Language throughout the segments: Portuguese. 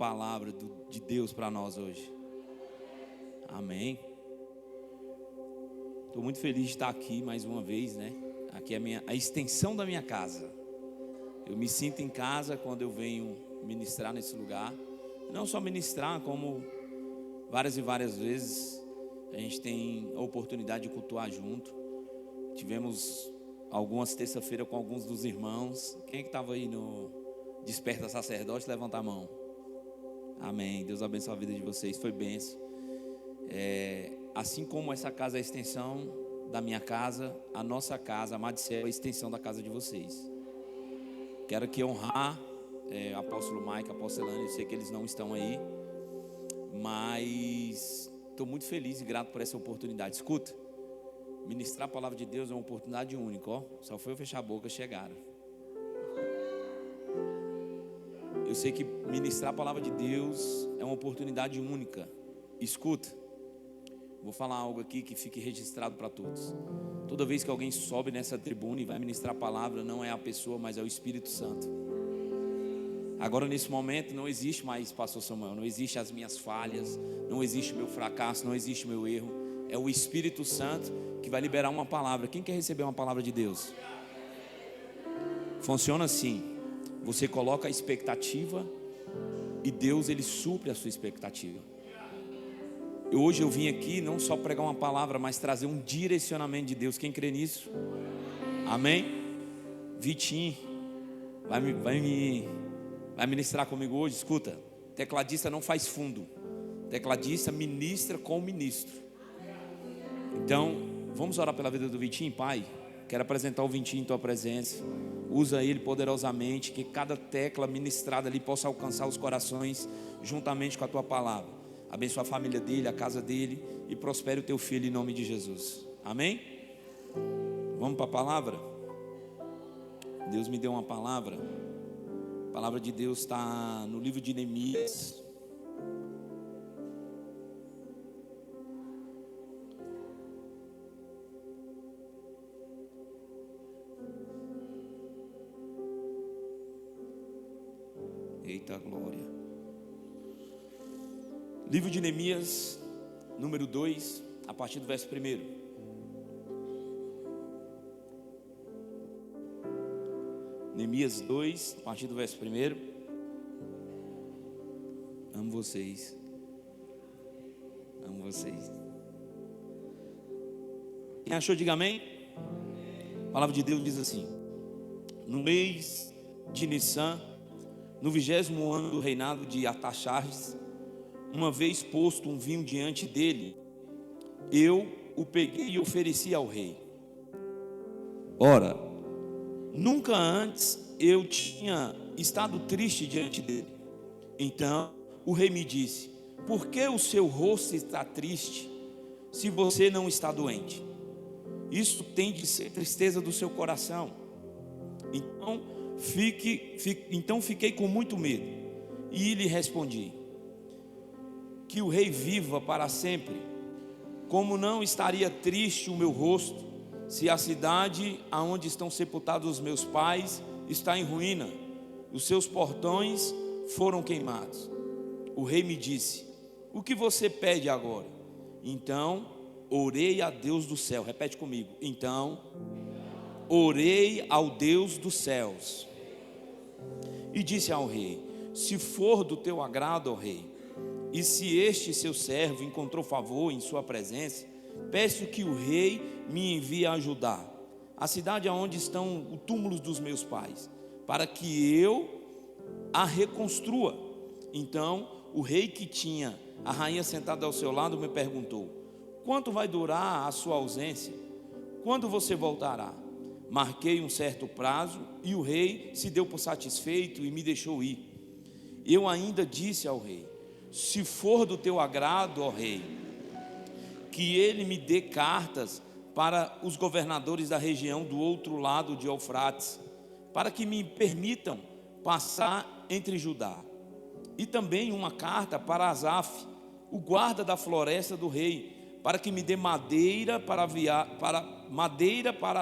palavra de Deus para nós hoje. Amém. Estou muito feliz de estar aqui mais uma vez, né? Aqui é a extensão da minha casa. Eu me sinto em casa quando eu venho ministrar nesse lugar. Não só ministrar, como várias e várias vezes a gente tem a oportunidade de cultuar junto. Tivemos algumas terça-feira com alguns dos irmãos. Quem é que estava aí no Desperta Sacerdote? Levanta a mão. Amém. Deus abençoe a vida de vocês. Foi bênção. Assim como essa casa é a extensão da minha casa, a nossa casa, a Madicel, é a extensão da casa de vocês. Quero aqui honrar apóstolo Mike, apóstolo Elane. Eu sei que eles não estão aí, mas estou muito feliz e grato por essa oportunidade. Escuta, ministrar a palavra de Deus é uma oportunidade única, ó. Só foi eu fechar a boca, chegaram. Eu sei que ministrar a palavra de Deus é uma oportunidade única. Escuta, vou falar algo aqui que fique registrado para todos. Toda vez que alguém sobe nessa tribuna e vai ministrar a palavra, não é a pessoa, mas é o Espírito Santo. Agora, nesse momento, não existe mais, pastor Samuel, não existe as minhas falhas, não existe o meu fracasso, não existe o meu erro. É o Espírito Santo que vai liberar uma palavra. Quem quer receber uma palavra de Deus? Funciona assim: você coloca a expectativa e Deus, Ele supre a sua expectativa. Hoje eu vim aqui não só pregar uma palavra, mas trazer um direcionamento de Deus. Quem crê nisso? Amém? Vitinho vai ministrar comigo hoje. Escuta, tecladista não faz fundo, tecladista ministra com o ministro. Então, vamos orar pela vida do Vitinho. Pai, quero apresentar o Vitinho em tua presença. Usa ele poderosamente, que cada tecla ministrada ali possa alcançar os corações juntamente com a tua palavra. Abençoa a família dele, a casa dele, e prospere o teu filho em nome de Jesus. Amém? Vamos para a palavra? Deus me deu uma palavra. A palavra de Deus está no livro de Neemias. Eita glória. Livro de Neemias, número 2, a partir do verso 1. Neemias 2, a partir do verso 1. Amo vocês. Amo vocês. Quem achou, diga amém. A palavra de Deus diz assim: no mês de Nissan, no 20º ano do reinado de Artaxerxes, uma vez posto um vinho diante dele, eu o peguei e ofereci ao rei. Ora, nunca antes eu tinha estado triste diante dele. Então o rei me disse: por que o seu rosto está triste, se você não está doente? Isso tem de ser tristeza do seu coração. Então fiquei com muito medo e lhe respondi: que o rei viva para sempre. Como não estaria triste o meu rosto, se a cidade aonde estão sepultados os meus pais está em ruína, os seus portões foram queimados. O rei me disse: o que você pede agora? Então orei a Deus do céu. Repete comigo. Então orei ao Deus dos céus e disse ao rei: se for do teu agrado, ó rei, e se este seu servo encontrou favor em sua presença, peço que o rei me envie a ajudar a cidade onde estão os túmulos dos meus pais, para que eu a reconstrua. Então o rei, que tinha a rainha sentada ao seu lado, me perguntou: quanto vai durar a sua ausência? Quando você voltará? Marquei um certo prazo e o rei se deu por satisfeito e me deixou ir. Eu ainda disse ao rei: se for do teu agrado, ó rei, que ele me dê cartas para os governadores da região do outro lado de Eufrates, para que me permitam passar entre Judá, e também uma carta para Asaf, o guarda da floresta do rei, para que me dê madeira para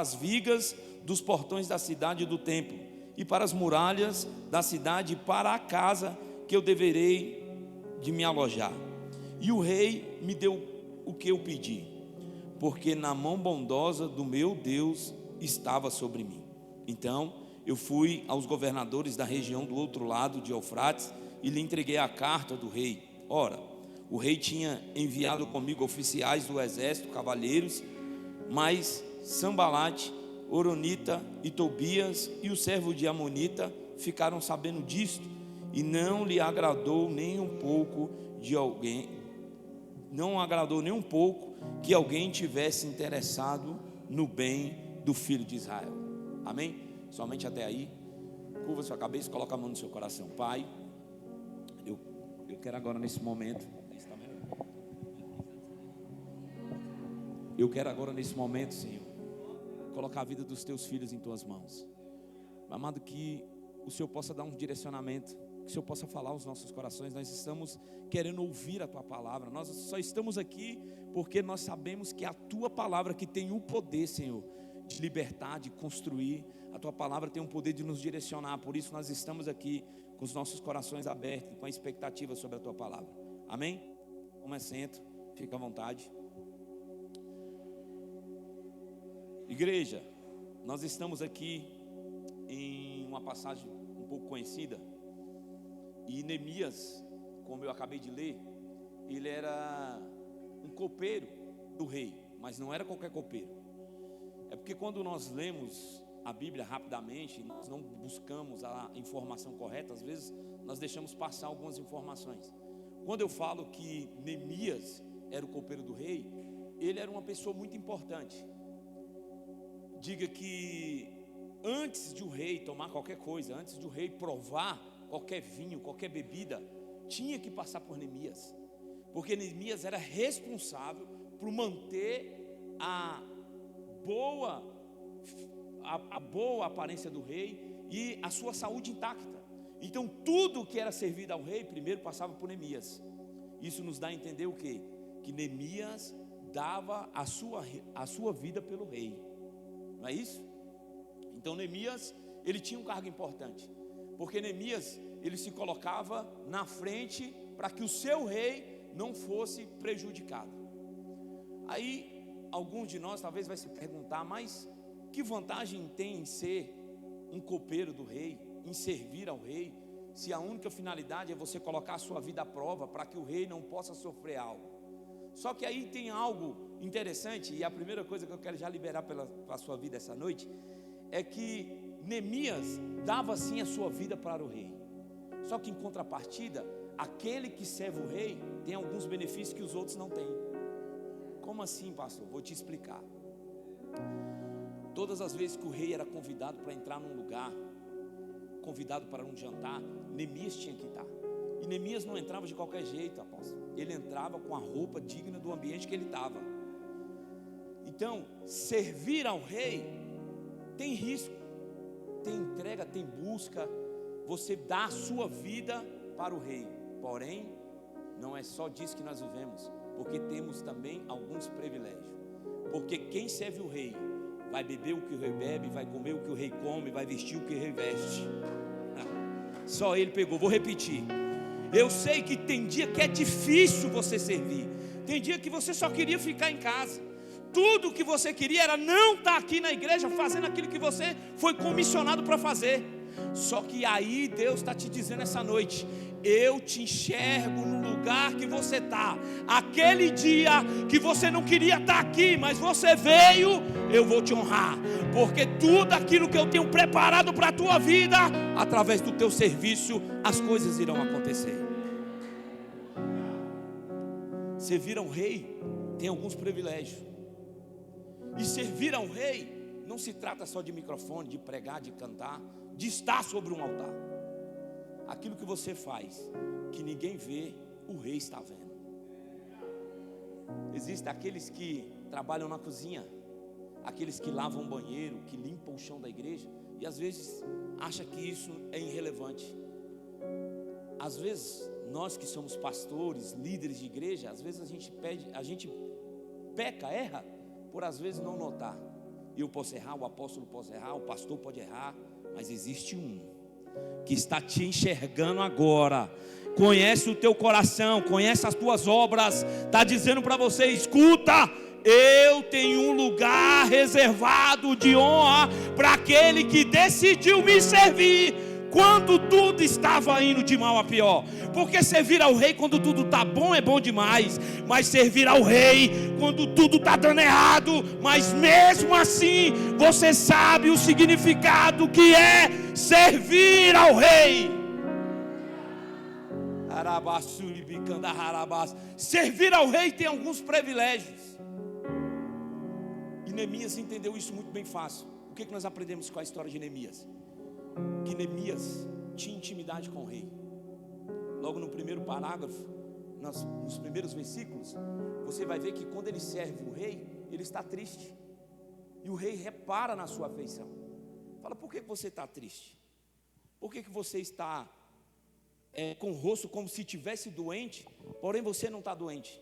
as vigas dos portões da cidade e do templo, e para as muralhas da cidade, e para a casa que eu deverei de me alojar. E o rei me deu o que eu pedi, porque na mão bondosa do meu Deus estava sobre mim. Então eu fui aos governadores da região do outro lado de Eufrates e lhe entreguei a carta do rei. Ora, o rei tinha enviado comigo oficiais do exército, cavalheiros, mas Sambalate, Oronita e Tobias e o servo de Amonita ficaram sabendo disto, e não lhe agradou nem um pouco que alguém tivesse interessado no bem do filho de Israel. Amém? Somente até aí. Curva sua cabeça, coloca a mão no seu coração. Pai, eu quero agora nesse momento, Senhor, colocar a vida dos teus filhos em tuas mãos. Amado, que o Senhor possa dar um direcionamento, que o Senhor possa falar aos nossos corações. Nós estamos querendo ouvir a tua palavra. Nós só estamos aqui porque nós sabemos que é a tua palavra que tem o poder, Senhor, de libertar, de construir. A tua palavra tem o poder de nos direcionar. Por isso nós estamos aqui com os nossos corações abertos, com a expectativa sobre a tua palavra. Amém? Toma assento, fica à vontade. Igreja, nós estamos aqui em uma passagem um pouco conhecida, e Neemias, como eu acabei de ler, ele era um copeiro do rei, mas não era qualquer copeiro. É porque quando nós lemos a Bíblia rapidamente, nós não buscamos a informação correta, às vezes nós deixamos passar algumas informações. Quando eu falo que Neemias era o copeiro do rei, ele era uma pessoa muito importante. Diga que antes de o rei tomar qualquer coisa, antes de o rei provar qualquer vinho, qualquer bebida, tinha que passar por Neemias, porque Neemias era responsável por manter a boa aparência do rei e a sua saúde intacta. Então tudo que era servido ao rei primeiro passava por Neemias. Isso nos dá a entender o quê? Que Neemias dava a sua vida pelo rei. Não é isso? Então Neemias, ele tinha um cargo importante, porque Neemias, ele se colocava na frente para que o seu rei não fosse prejudicado. Aí, alguns de nós talvez vai se perguntar, mas que vantagem tem em ser um copeiro do rei, em servir ao rei, se a única finalidade é você colocar a sua vida à prova para que o rei não possa sofrer algo? Só que aí tem algo interessante, e a primeira coisa que eu quero já liberar pela sua vida essa noite, é que Neemias dava sim a sua vida para o rei. Só que em contrapartida, aquele que serve o rei tem alguns benefícios que os outros não têm. Como assim, pastor? Vou te explicar. Todas as vezes que o rei era convidado para entrar num lugar, convidado para um jantar, Neemias tinha que estar. E Neemias não entrava de qualquer jeito, apóstolo. Ele entrava com a roupa digna do ambiente que ele estava. Então, servir ao rei tem risco, tem entrega, tem busca. Você dá a sua vida para o rei. Porém, não é só disso que nós vivemos, porque temos também alguns privilégios. Porque quem serve o rei vai beber o que o rei bebe, vai comer o que o rei come, vai vestir o que o rei veste. Só ele pegou. Vou repetir. Eu sei que tem dia que é difícil você servir, tem dia que você só queria ficar em casa. Tudo que você queria era não estar aqui na igreja fazendo aquilo que você foi comissionado para fazer. Só que aí Deus está te dizendo essa noite: eu te enxergo no lugar que você está. Aquele dia que você não queria estar aqui, mas você veio, eu vou te honrar, porque tudo aquilo que eu tenho preparado para a tua vida, através do teu serviço, as coisas irão acontecer. Servir ao rei tem alguns privilégios. E servir ao rei não se trata só de microfone, de pregar, de cantar, de estar sobre um altar. Aquilo que você faz, que ninguém vê, o rei está vendo. Existem aqueles que trabalham na cozinha, aqueles que lavam o banheiro, que limpam o chão da igreja, e às vezes acha que isso é irrelevante. Às vezes nós que somos pastores, líderes de igreja, às vezes a gente peca, erra, por às vezes não notar. Eu posso errar, o apóstolo pode errar, o pastor pode errar, mas existe um que está te enxergando agora, conhece o teu coração, conhece as tuas obras, está dizendo para você: escuta, eu tenho um lugar reservado de honra para aquele que decidiu me servir quando tudo estava indo de mal a pior. Porque servir ao rei quando tudo está bom é bom demais, mas servir ao rei quando tudo está dando errado, mas mesmo assim você sabe o significado que é servir ao rei. Servir ao rei tem alguns privilégios, e Neemias entendeu isso muito bem fácil. O que nós aprendemos com a história de Neemias? Que Neemias tinha intimidade com o rei. Logo no primeiro parágrafo, nos primeiros versículos, você vai ver que quando ele serve o rei, ele está triste, e o rei repara na sua afeição. Fala: por que você está triste? Por que você está com o rosto como se estivesse doente, porém você não está doente?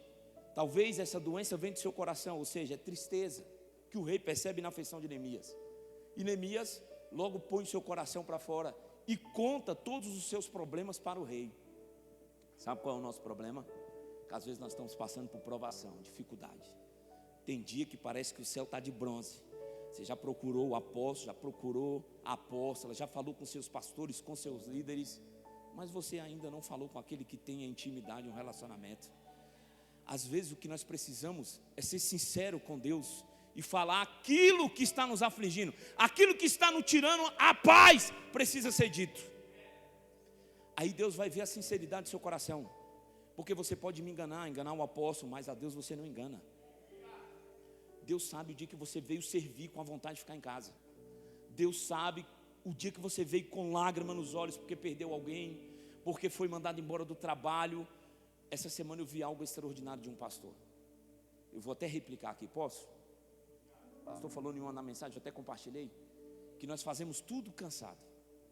Talvez essa doença venha do seu coração, ou seja, é tristeza, que o rei percebe na afeição de Neemias. E Neemias logo põe o seu coração para fora e conta todos os seus problemas para o rei. Sabe qual é o nosso problema? Que às vezes nós estamos passando por provação, dificuldade. Tem dia que parece que o céu está de bronze. Você já procurou o apóstolo, já procurou a apóstola, já falou com seus pastores, com seus líderes, mas você ainda não falou com aquele que tem a intimidade, um relacionamento. Às vezes o que nós precisamos é ser sincero com Deus e falar aquilo que está nos afligindo, aquilo que está nos tirando a paz, precisa ser dito. Aí Deus vai ver a sinceridade do seu coração, porque você pode me enganar o apóstolo, mas a Deus você não engana. Deus sabe o dia que você veio servir com a vontade de ficar em casa. Deus sabe o dia que você veio com lágrima nos olhos porque perdeu alguém, porque foi mandado embora do trabalho. Essa semana eu vi algo extraordinário de um pastor. Eu vou até replicar aqui, posso? O pastor falou em uma na mensagem, eu até compartilhei, que nós fazemos tudo cansado.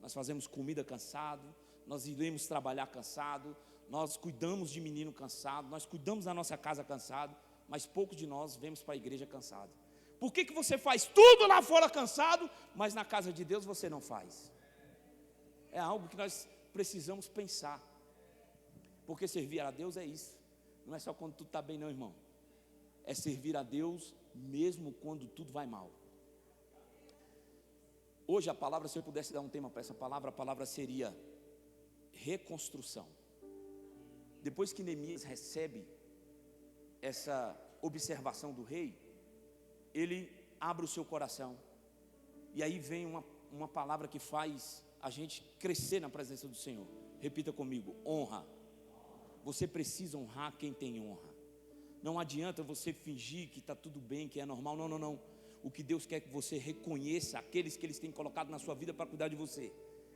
Nós fazemos comida cansado, nós iremos trabalhar cansado, nós cuidamos de menino cansado, nós cuidamos da nossa casa cansado, mas poucos de nós vemos para a igreja cansado. Por que você faz tudo lá fora cansado, mas na casa de Deus você não faz? É algo que nós precisamos pensar, porque servir a Deus é isso. Não é só quando tudo está bem não, irmão. É servir a Deus mesmo quando tudo vai mal. Hoje a palavra, se eu pudesse dar um tema para essa palavra, a palavra seria reconstrução. Depois que Neemias recebe essa observação do rei, ele abre o seu coração, e aí vem uma palavra que faz a gente crescer na presença do Senhor. Repita comigo: honra. Você precisa honrar quem tem honra. Não adianta você fingir que está tudo bem, que é normal. Não. O que Deus quer é que você reconheça aqueles que eles têm colocado na sua vida para cuidar de você.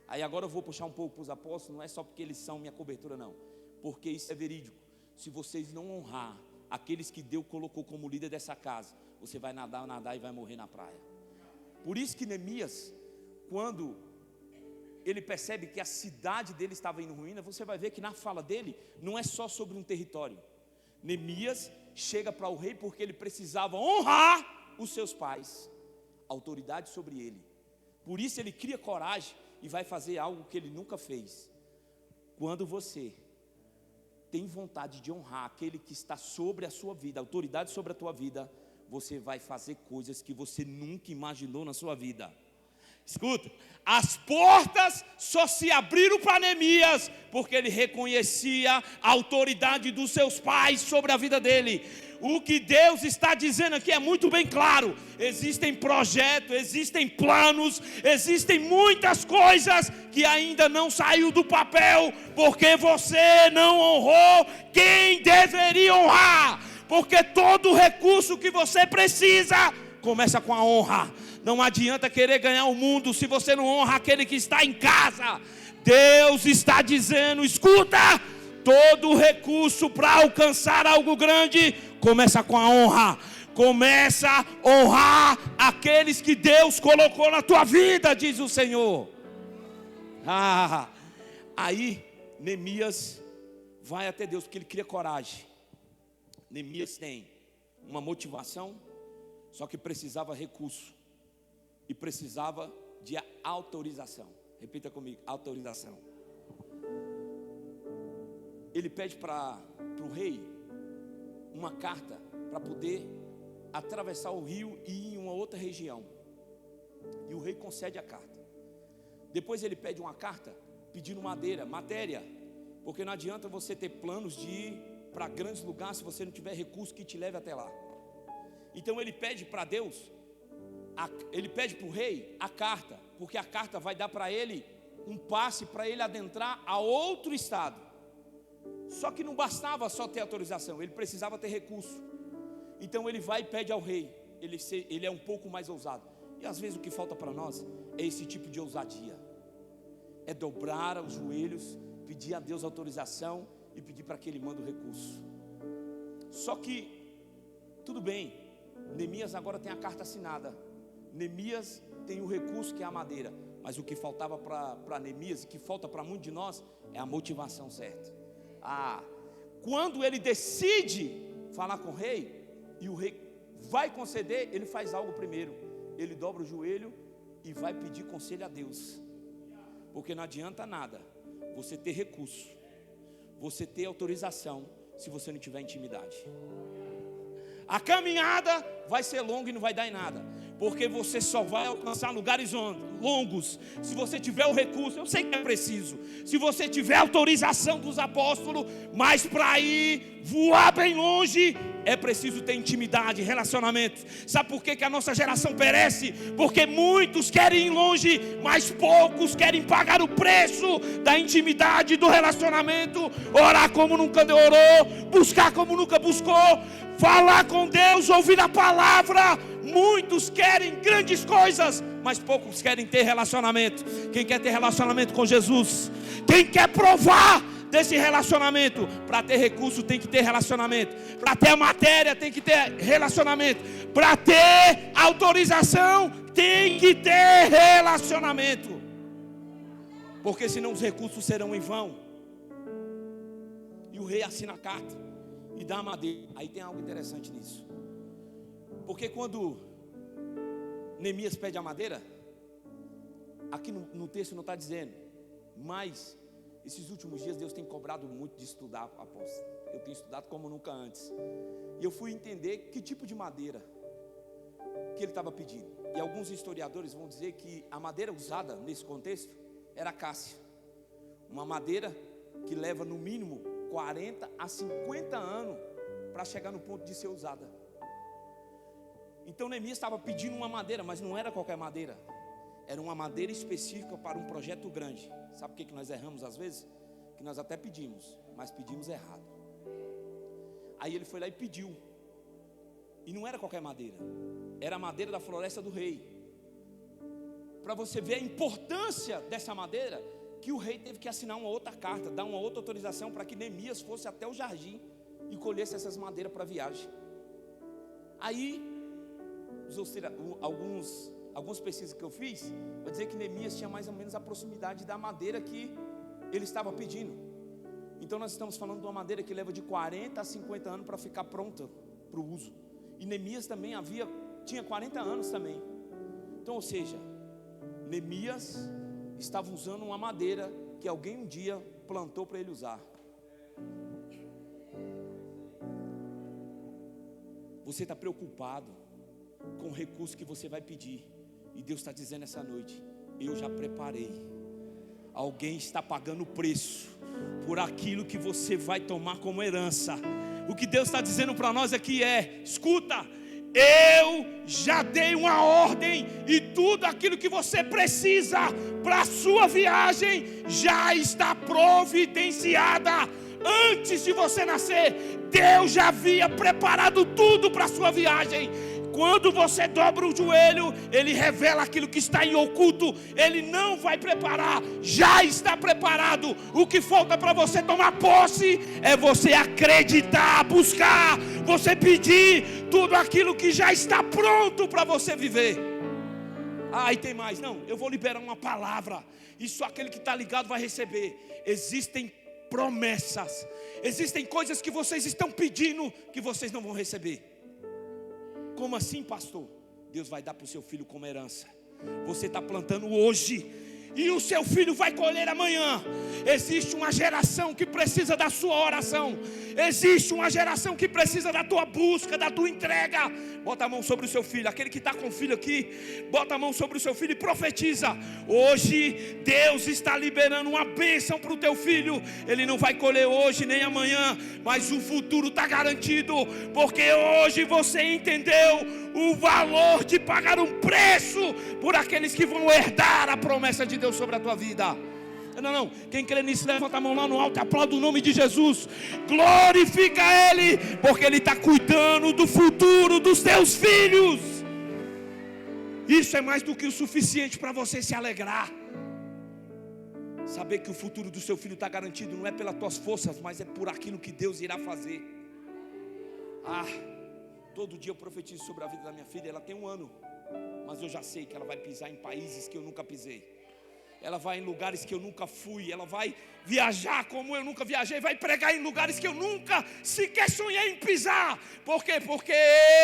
Aí agora eu vou puxar um pouco para os apóstolos. Não é só porque eles são minha cobertura, não, porque isso é verídico. Se vocês não honrar aqueles que Deus colocou como líder dessa casa, você vai nadar e vai morrer na praia. Por isso que Neemias, quando ele percebe que a cidade dele estava em ruína, você vai ver que na fala dele não é só sobre um território. Neemias chega para o rei porque ele precisava honrar os seus pais, autoridade sobre ele. Por isso ele cria coragem e vai fazer algo que ele nunca fez. Quando você tem vontade de honrar aquele que está sobre a sua vida, autoridade sobre a tua vida, você vai fazer coisas que você nunca imaginou na sua vida. Escuta, as portas só se abriram para Neemias porque ele reconhecia a autoridade dos seus pais sobre a vida dele. O que Deus está dizendo aqui é muito bem claro: existem projetos, existem planos, existem muitas coisas que ainda não saiu do papel, porque você não honrou quem deveria honrar. Porque todo recurso que você precisa começa com a honra. Não adianta querer ganhar o mundo se você não honra aquele que está em casa. Deus está dizendo: escuta, todo recurso para alcançar algo grande começa com a honra. Começa a honrar aqueles que Deus colocou na tua vida, diz o Senhor. Aí Neemias vai até Deus porque ele cria coragem. Neemias tem uma motivação, só que precisava recurso e precisava de autorização. Repita comigo: autorização. Ele pede para o rei uma carta para poder atravessar o rio e ir em uma outra região. E o rei concede a carta. Depois ele pede uma carta pedindo matéria, porque não adianta você ter planos de ir para grandes lugares se você não tiver recurso que te leve até lá. Então ele pede para Deus, ele pede para o rei a carta, porque a carta vai dar para ele um passe para ele adentrar a outro estado. Só que não bastava só ter autorização, ele precisava ter recurso. Então ele vai e pede ao rei. Ele é um pouco mais ousado. E às vezes o que falta para nós é esse tipo de ousadia. É dobrar os joelhos, pedir a Deus autorização e pedir para que Ele mande o recurso. Só que, tudo bem, Neemias agora tem a carta assinada. Neemias tem o recurso que é a madeira. Mas o que faltava para Neemias, e que falta para muitos de nós, é a motivação certa. Quando ele decide falar com o rei, e o rei vai conceder, ele faz algo primeiro. Ele dobra o joelho e vai pedir conselho a Deus. Porque não adianta nada você ter recurso, você ter autorização, se você não tiver intimidade. A caminhada vai ser longa e não vai dar em nada, porque você só vai alcançar lugares longos se você tiver o recurso. Eu sei que é preciso, se você tiver autorização dos apóstolos, mas para ir voar bem longe é preciso ter intimidade, relacionamento. Sabe por que a nossa geração perece? Porque muitos querem ir longe, mas poucos querem pagar o preço da intimidade, do relacionamento. Orar como nunca orou, buscar como nunca buscou, falar com Deus, ouvir a palavra. Muitos querem grandes coisas, mas poucos querem ter relacionamento. Quem quer ter relacionamento com Jesus? Quem quer provar desse relacionamento? Para ter recurso tem que ter relacionamento. Para ter a matéria tem que ter relacionamento. Para ter autorização tem que ter relacionamento. Porque senão os recursos serão em vão. E o rei assina a carta e dá a madeira. Aí tem algo interessante nisso. Porque quando Neemias pede a madeira, aqui no texto não está dizendo, mas esses últimos dias Deus tem cobrado muito de estudar, apóstolo. Eu tenho estudado como nunca antes. E eu fui entender que tipo de madeira que ele estava pedindo. E alguns historiadores vão dizer que a madeira usada nesse contexto era acácia. Uma madeira que leva no mínimo 40 a 50 anos para chegar no ponto de ser usada. Então Neemias estava pedindo uma madeira, mas não era qualquer madeira. Era uma madeira específica para um projeto grande. Sabe por que nós erramos às vezes? Que nós até pedimos, mas pedimos errado. Aí ele foi lá e pediu. E não era qualquer madeira. Era a madeira da floresta do rei. Para você ver a importância dessa madeira, que o rei teve que assinar uma outra carta, dar uma outra autorização para que Neemias fosse até o jardim e colhesse essas madeiras para a viagem. Aí, algumas pesquisas que eu fiz, vai dizer que Neemias tinha mais ou menos a proximidade da madeira que ele estava pedindo. Então nós estamos falando de uma madeira que leva de 40 a 50 anos para ficar pronta para o uso. E Neemias também tinha 40 anos também. Então, ou seja, Neemias estava usando uma madeira que alguém um dia plantou para ele usar. Você está preocupado com o recurso que você vai pedir, e Deus está dizendo essa noite: eu já preparei. Alguém está pagando o preço por aquilo que você vai tomar como herança. O que Deus está dizendo para nós aqui é: escuta, eu já dei uma ordem, e tudo aquilo que você precisa para a sua viagem já está providenciada. Antes de você nascer, Deus já havia preparado tudo para a sua viagem. Quando você dobra o joelho, Ele revela aquilo que está em oculto. Ele não vai preparar, já está preparado. O que falta para você tomar posse é você acreditar, buscar, você pedir tudo aquilo que já está pronto para você viver. E tem mais, não, eu vou liberar uma palavra. Isso aquele que está ligado vai receber. Existem promessas, existem coisas que vocês estão pedindo que vocês não vão receber. Como assim, pastor? Deus vai dar para o seu filho como herança. Você está plantando hoje, e o seu filho vai colher amanhã. Existe uma geração que precisa da sua oração. Existe uma geração que precisa da tua busca, da tua entrega. Bota a mão sobre o seu filho. Aquele que está com o filho aqui, bota a mão sobre o seu filho e profetiza. Hoje Deus está liberando uma bênção para o teu filho. Ele não vai colher hoje nem amanhã, mas o futuro está garantido, porque hoje você entendeu o valor de pagar um preço por aqueles que vão herdar a promessa de Deus sobre a tua vida. Não, quem crê nisso, levanta a mão lá no alto e aplaude o nome de Jesus. Glorifica Ele, porque Ele está cuidando do futuro dos teus filhos. Isso é mais do que o suficiente para você se alegrar. Saber que o futuro do seu filho está garantido não é pelas tuas forças, mas é por aquilo que Deus irá fazer. Todo dia eu profetizo sobre a vida da minha filha. Ela tem 1 ano, mas eu já sei que ela vai pisar em países que eu nunca pisei. Ela vai em lugares que eu nunca fui. Ela vai viajar como eu nunca viajei. Vai pregar em lugares que eu nunca sequer sonhei em pisar. Por quê? Porque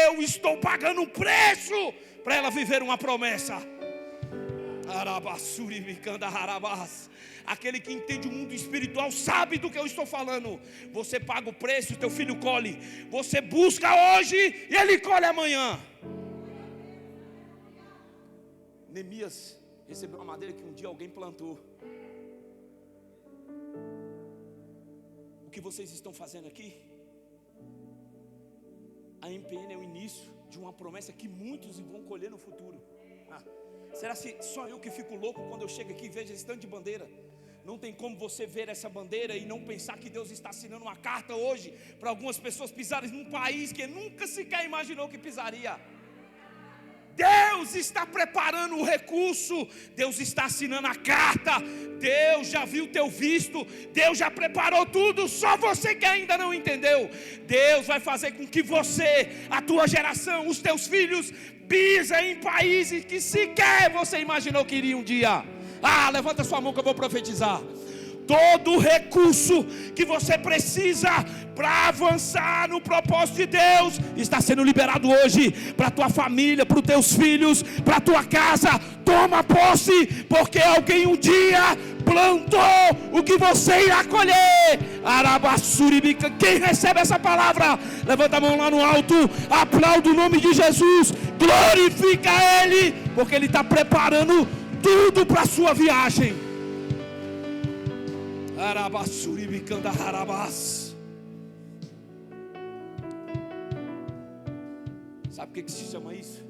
eu estou pagando um preço para ela viver uma promessa. Aquele que entende o mundo espiritual sabe do que eu estou falando. Você paga o preço e teu filho colhe. Você busca hoje e ele colhe amanhã. Neemias recebeu uma madeira que um dia alguém plantou. O que vocês estão fazendo aqui? A MPN é o início de uma promessa que muitos vão colher no futuro. Será que só eu que fico louco quando eu chego aqui e vejo esse tanto de bandeira? Não tem como você ver essa bandeira e não pensar que Deus está assinando uma carta hoje para algumas pessoas pisarem num país que nunca sequer imaginou que pisaria. Deus está preparando o recurso, Deus está assinando a carta, Deus já viu o teu visto, Deus já preparou tudo, só você que ainda não entendeu. Deus vai fazer com que você, a tua geração, os teus filhos, pisem em países que sequer você imaginou que iria um dia. Levanta sua mão que eu vou profetizar. Todo recurso que você precisa para avançar no propósito de Deus está sendo liberado hoje para a tua família, para os teus filhos, para a tua casa. Toma posse, porque alguém um dia plantou o que você irá colher. Arabassuribica. Quem recebe essa palavra, levanta a mão lá no alto, aplaude o nome de Jesus, glorifica Ele, porque Ele está preparando tudo para a sua viagem. Sabe o que se chama isso?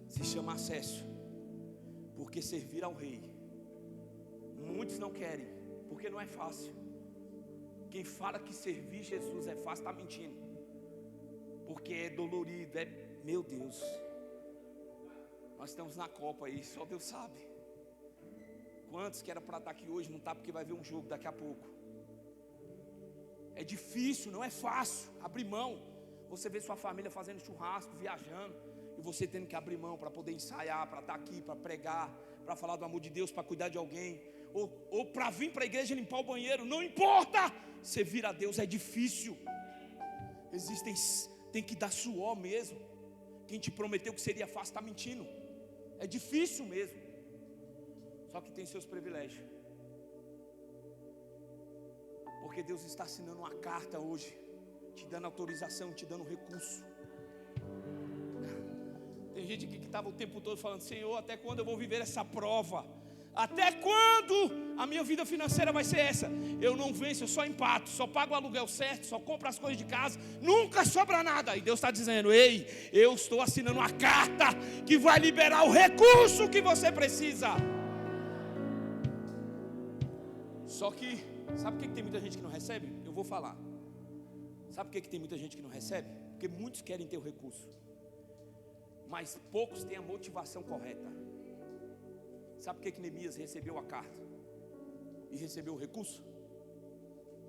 Se chama acesso. Porque servir ao rei, muitos não querem, porque não é fácil. Quem fala que servir Jesus é fácil está mentindo, porque é dolorido, meu Deus. Nós estamos na Copa aí, só Deus sabe. Quantos que era para estar aqui hoje não está, porque vai ver um jogo daqui a pouco. É difícil, não é fácil abrir mão. Você vê sua família fazendo churrasco, viajando, e você tendo que abrir mão para poder ensaiar, para estar aqui, para pregar, para falar do amor de Deus, para cuidar de alguém, ou para vir para a igreja limpar o banheiro. Não importa, servir a Deus é difícil. Tem que dar suor mesmo. Quem te prometeu que seria fácil está mentindo. É difícil mesmo. Só que tem seus privilégios. Porque Deus está assinando uma carta hoje, te dando autorização, te dando recurso. Tem gente aqui que estava o tempo todo falando: Senhor, até quando eu vou viver essa prova? Até quando a minha vida financeira vai ser essa? Eu não venço, eu só empato, só pago o aluguel certo, só compro as coisas de casa, nunca sobra nada. E Deus está dizendo: ei, eu estou assinando uma carta que vai liberar o recurso que você precisa. Só que, sabe por que tem muita gente que não recebe? Eu vou falar. Sabe por que tem muita gente que não recebe? Porque muitos querem ter o recurso, mas poucos têm a motivação correta. Sabe por que Neemias recebeu a carta e recebeu o recurso?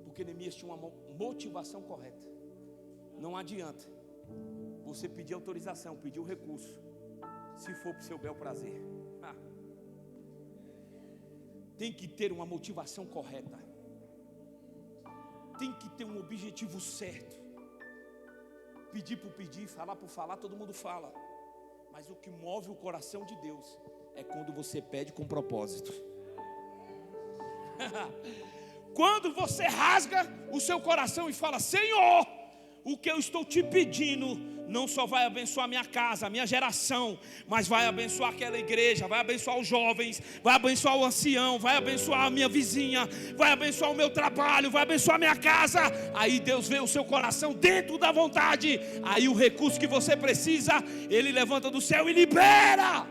Porque Neemias tinha uma motivação correta. Não adianta você pedir autorização, pedir o recurso, se for para o seu bel prazer. Tem que ter uma motivação correta. Tem que ter um objetivo certo. Pedir por pedir, falar por falar, todo mundo fala. Mas o que move o coração de Deus é quando você pede com propósito. Quando você rasga o seu coração e fala: Senhor, o que eu estou te pedindo não só vai abençoar minha casa, a minha geração, mas vai abençoar aquela igreja, vai abençoar os jovens, vai abençoar o ancião, vai abençoar a minha vizinha, vai abençoar o meu trabalho, vai abençoar a minha casa. Aí Deus vê o seu coração dentro da vontade. Aí o recurso que você precisa, Ele levanta do céu e libera.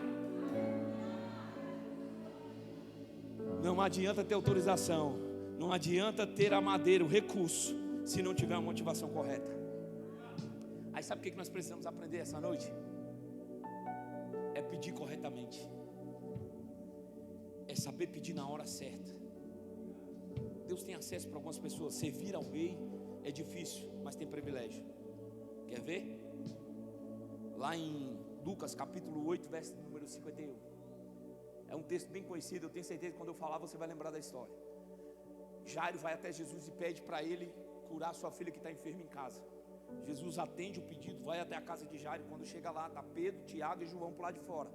Não adianta ter autorização, não adianta ter a madeira, o recurso, se não tiver a motivação correta. Aí sabe o que nós precisamos aprender essa noite? É pedir corretamente. É saber pedir na hora certa. Deus tem acesso para algumas pessoas. Servir ao rei é difícil, mas tem privilégio. Quer ver? Lá em Lucas capítulo 8, verso número 51. É um texto bem conhecido, eu tenho certeza que quando eu falar você vai lembrar da história. Jairo vai até Jesus e pede para ele curar sua filha que está enferma em casa. Jesus atende o pedido, vai até a casa de Jairo. Quando chega lá, está Pedro, Tiago e João por lá de fora.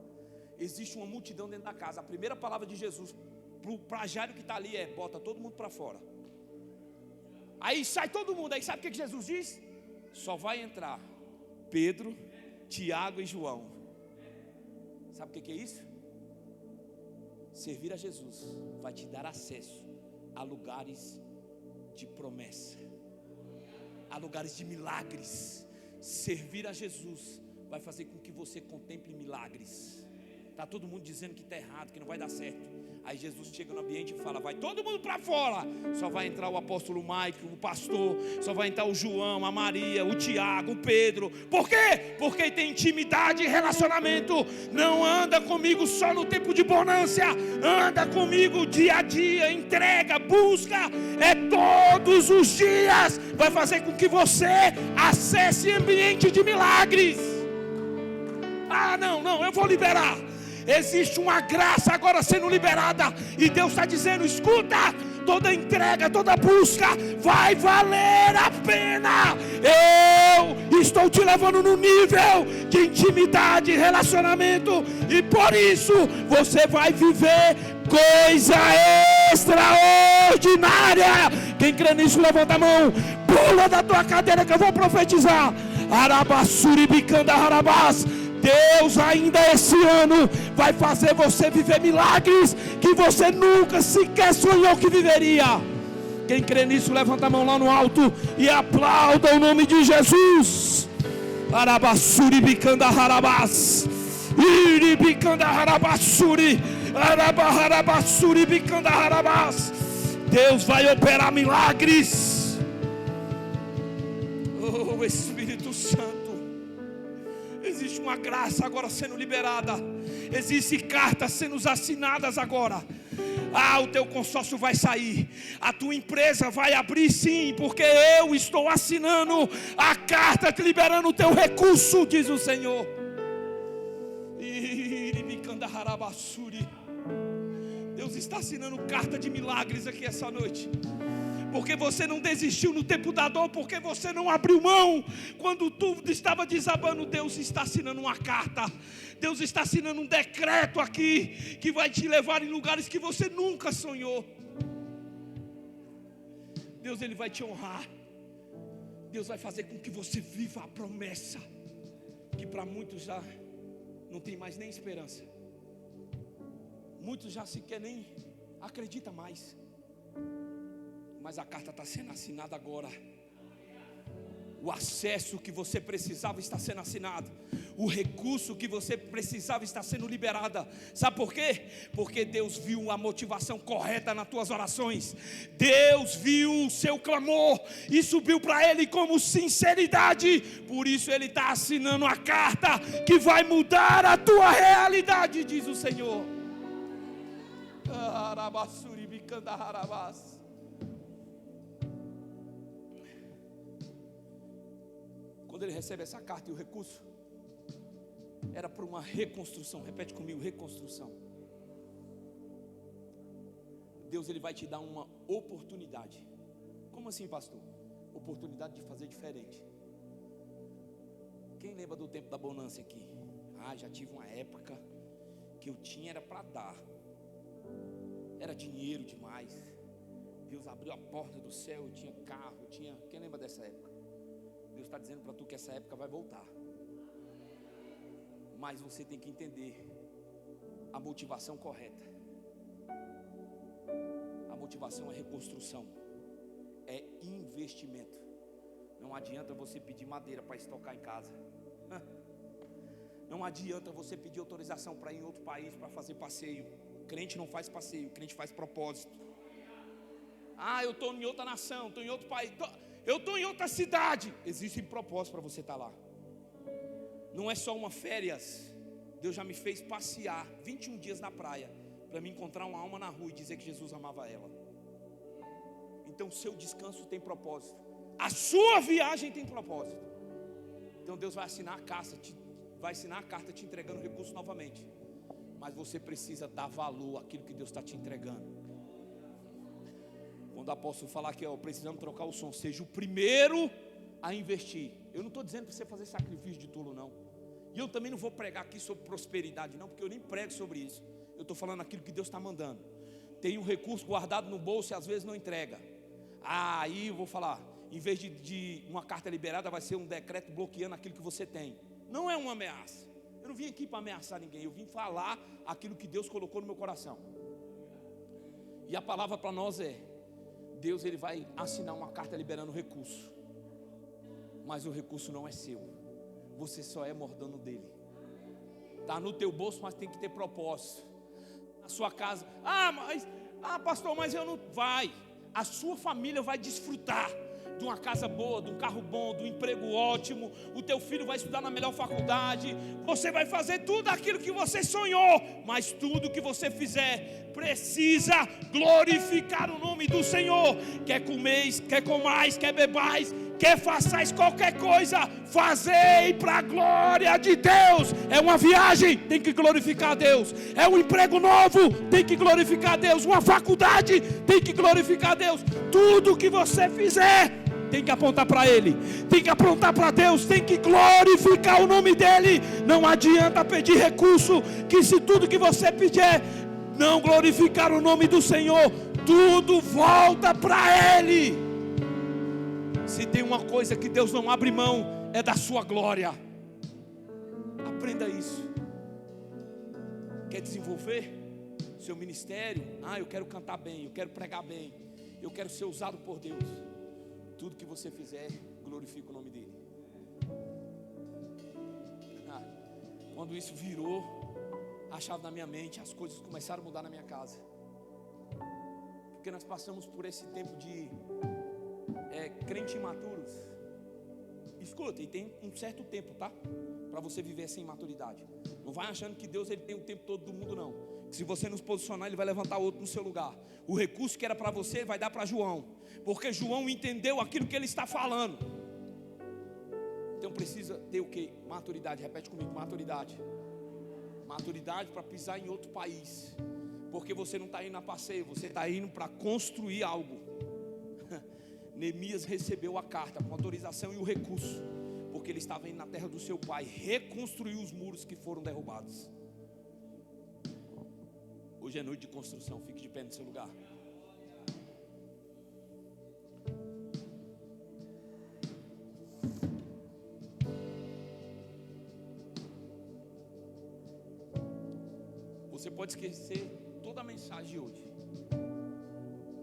Existe uma multidão dentro da casa. A primeira palavra de Jesus para Jairo que está ali é: bota todo mundo para fora. Aí sai todo mundo. Aí sabe o que Jesus diz? Só vai entrar Pedro, Tiago e João. Sabe o que é isso? Servir a Jesus vai te dar acesso a lugares de promessa, a lugares de milagres. Servir a Jesus vai fazer com que você contemple milagres. Está todo mundo dizendo que está errado, que não vai dar certo. Aí Jesus chega no ambiente e fala: vai todo mundo para fora. Só vai entrar o apóstolo Mike, o pastor. Só vai entrar o João, a Maria, o Tiago, o Pedro. Por quê? Porque tem intimidade e relacionamento. Não anda comigo só no tempo de bonância. Anda comigo dia a dia. Entrega, busca. É todos os dias. Vai fazer com que você acesse ambiente de milagres. Ah, não, eu vou liberar. Existe uma graça agora sendo liberada, e Deus está dizendo: escuta, toda entrega, toda busca vai valer a pena. Eu estou te levando no nível de intimidade, relacionamento, e por isso você vai viver coisa extraordinária. Quem crê nisso, levanta a mão, pula da tua cadeira que eu vou profetizar. Arabassuri bicanda harabás. Deus ainda esse ano vai fazer você viver milagres que você nunca sequer sonhou que viveria. Quem crê nisso, levanta a mão lá no alto e aplauda o nome de Jesus. Arabassuri bicanda harabás. Iri bicanda harabassuri. Arabaharabassuri bicanda harabás. Deus vai operar milagres. Oh, Espírito Santo. Existe uma graça agora sendo liberada. Existem cartas sendo assinadas agora. O teu consórcio vai sair. A tua empresa vai abrir, sim, porque eu estou assinando a carta te liberando o teu recurso, diz o Senhor. Deus está assinando carta de milagres aqui essa noite. Porque você não desistiu no tempo da dor, porque você não abriu mão quando tudo estava desabando. Deus está assinando uma carta. Deus está assinando um decreto aqui que vai te levar em lugares que você nunca sonhou. Deus, Ele vai te honrar. Deus vai fazer com que você viva a promessa que para muitos já não tem mais nem esperança. Muitos já sequer nem acreditam mais. Mas a carta está sendo assinada agora. O acesso que você precisava está sendo assinado. O recurso que você precisava está sendo liberado. Sabe por quê? Porque Deus viu a motivação correta nas tuas orações. Deus viu o seu clamor e subiu para Ele como sinceridade. Por isso Ele está assinando a carta que vai mudar a tua realidade, diz o Senhor. Quando ele recebe essa carta e o recurso, era para uma reconstrução. Repete comigo: reconstrução. Deus, Ele vai te dar uma oportunidade. Como assim, pastor? Oportunidade de fazer diferente. Quem lembra do tempo da bonança aqui? Já tive uma época que eu tinha era para dar, era dinheiro demais. Deus abriu a porta do céu, eu tinha carro, eu tinha... Quem lembra dessa época? Deus está dizendo para tu que essa época vai voltar. Mas você tem que entender a motivação correta. A motivação é reconstrução, é investimento. Não adianta você pedir madeira para estocar em casa. Não adianta você pedir autorização para ir em outro país para fazer passeio. Crente não faz passeio, crente faz propósito. Eu estou em outra nação, estou em outro país, eu estou em outra cidade. Existem propósitos para você estar lá. Não é só uma férias. Deus já me fez passear 21 dias na praia para me encontrar uma alma na rua e dizer que Jesus amava ela. Então seu descanso tem propósito, a sua viagem tem propósito. Então Deus vai assinar a carta te entregando recurso novamente. Mas você precisa dar valor àquilo que Deus está te entregando. Quando o apóstolo falar que precisamos trocar o som, seja o primeiro a investir. Eu não estou dizendo para você fazer sacrifício de tolo, não. E eu também não vou pregar aqui sobre prosperidade, não, porque eu nem prego sobre isso. Eu estou falando aquilo que Deus está mandando. Tem um recurso guardado no bolso e às vezes não entrega. Aí eu vou falar, em vez de uma carta liberada, vai ser um decreto bloqueando aquilo que você tem. Não é uma ameaça. Eu não vim aqui para ameaçar ninguém, eu vim falar aquilo que Deus colocou no meu coração. E a palavra para nós é: Deus ele vai assinar uma carta liberando o recurso, mas o recurso não é seu, você só é mordomo dele. Está no teu bolso, mas tem que ter propósito. Na sua casa, pastor, mas eu não... Vai, a sua família vai desfrutar de uma casa boa, de um carro bom, de um emprego ótimo. O teu filho vai estudar na melhor faculdade. Você vai fazer tudo aquilo que você sonhou. Mas tudo que você fizer precisa glorificar o nome do Senhor. Quer comeis, quer comais, quer bebais, quer façais qualquer coisa, fazei para a glória de Deus. É uma viagem, tem que glorificar a Deus. É um emprego novo, tem que glorificar a Deus. Uma faculdade, tem que glorificar a Deus. Tudo que você fizer tem que apontar para Ele, tem que apontar para Deus, tem que glorificar o nome dEle. Não adianta pedir recurso, que se tudo que você pedir não glorificar o nome do Senhor, tudo volta para Ele. Se tem uma coisa que Deus não abre mão, é da sua glória. Aprenda isso. Quer desenvolver seu ministério? Eu quero cantar bem, eu quero pregar bem, eu quero ser usado por Deus. Tudo que você fizer, glorifica o nome dEle. Quando isso virou a chave na minha mente, as coisas começaram a mudar na minha casa. Porque nós passamos por esse tempo de crentes imaturos. Escuta, e tem um certo tempo, tá? Para você viver sem maturidade. Não vai achando que Deus ele tem o tempo todo do mundo, não. Que se você não se posicionar, Ele vai levantar outro no seu lugar. O recurso que era para você, vai dar para João. Porque João entendeu aquilo que ele está falando. Então precisa ter o quê? Maturidade. Repete comigo, maturidade. Maturidade para pisar em outro país. Porque você não está indo a passeio, você está indo para construir algo. Neemias recebeu a carta com autorização e o recurso, porque ele estava indo na terra do seu pai reconstruir os muros que foram derrubados. Hoje é noite de construção, fique de pé no seu lugar. Você pode esquecer toda a mensagem de hoje,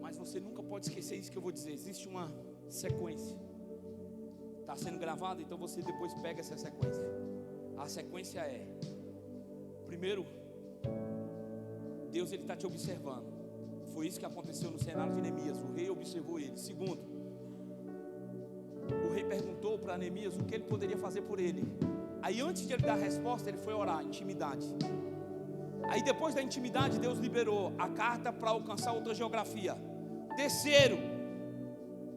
mas você nunca pode esquecer isso que eu vou dizer. Existe uma sequência. Está sendo gravado, então você depois pega essa sequência. A sequência é: primeiro, Deus ele está te observando. Foi isso que aconteceu no cenário de Neemias. O rei observou ele. Segundo, o rei perguntou para Neemias o que ele poderia fazer por ele. Aí antes de ele dar a resposta, ele foi orar, intimidade. Aí depois da intimidade, Deus liberou a carta para alcançar outra geografia. Terceiro,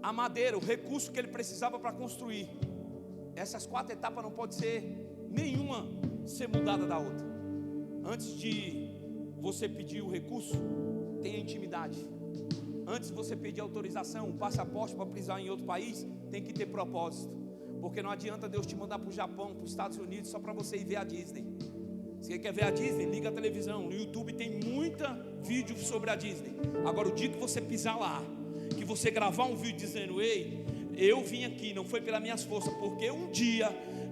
a madeira, o recurso que ele precisava para construir. Essas 4 etapas não pode ser nenhuma ser mudada da outra. Antes de você pedir o recurso, tenha intimidade. Antes de você pedir autorização, um passaporte para pisar em outro país, tem que ter propósito. Porque não adianta Deus te mandar para o Japão, para os Estados Unidos, só para você ir ver a Disney. Você quer ver a Disney? Liga a televisão. No YouTube tem muita vídeo sobre a Disney. Agora, o dia que você pisar lá, que você gravar um vídeo dizendo: ei, eu vim aqui, não foi pelas minhas forças, porque um dia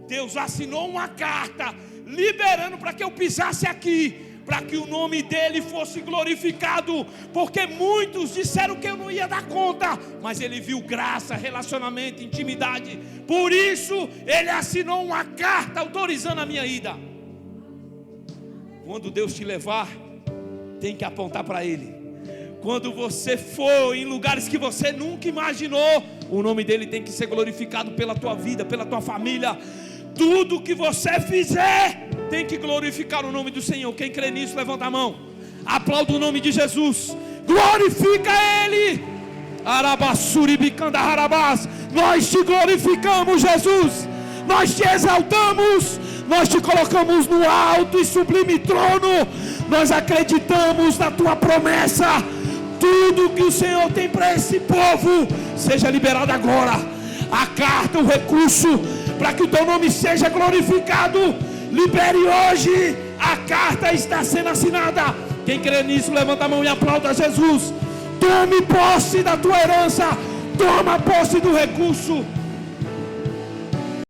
Deus assinou uma carta liberando para que eu pisasse aqui, para que o nome dele fosse glorificado, porque muitos disseram que eu não ia dar conta, mas ele viu graça, relacionamento, intimidade, por isso ele assinou uma carta autorizando a minha ida. Quando Deus te levar, tem que apontar para ele. Quando você for em lugares que você nunca imaginou, o nome dele tem que ser glorificado pela tua vida, pela tua família. Tudo que você fizer tem que glorificar o nome do Senhor. Quem crê nisso, levanta a mão. Aplauda o nome de Jesus. Glorifica Ele. Nós te glorificamos, Jesus. Nós te exaltamos. Nós te colocamos no alto e sublime trono. Nós acreditamos na tua promessa. Tudo que o Senhor tem para esse povo seja liberado agora. A carta, o recurso, para que o teu nome seja glorificado, libere hoje. A carta está sendo assinada. Quem crê nisso, levanta a mão e aplauda Jesus. Tome posse da tua herança. Toma posse do recurso.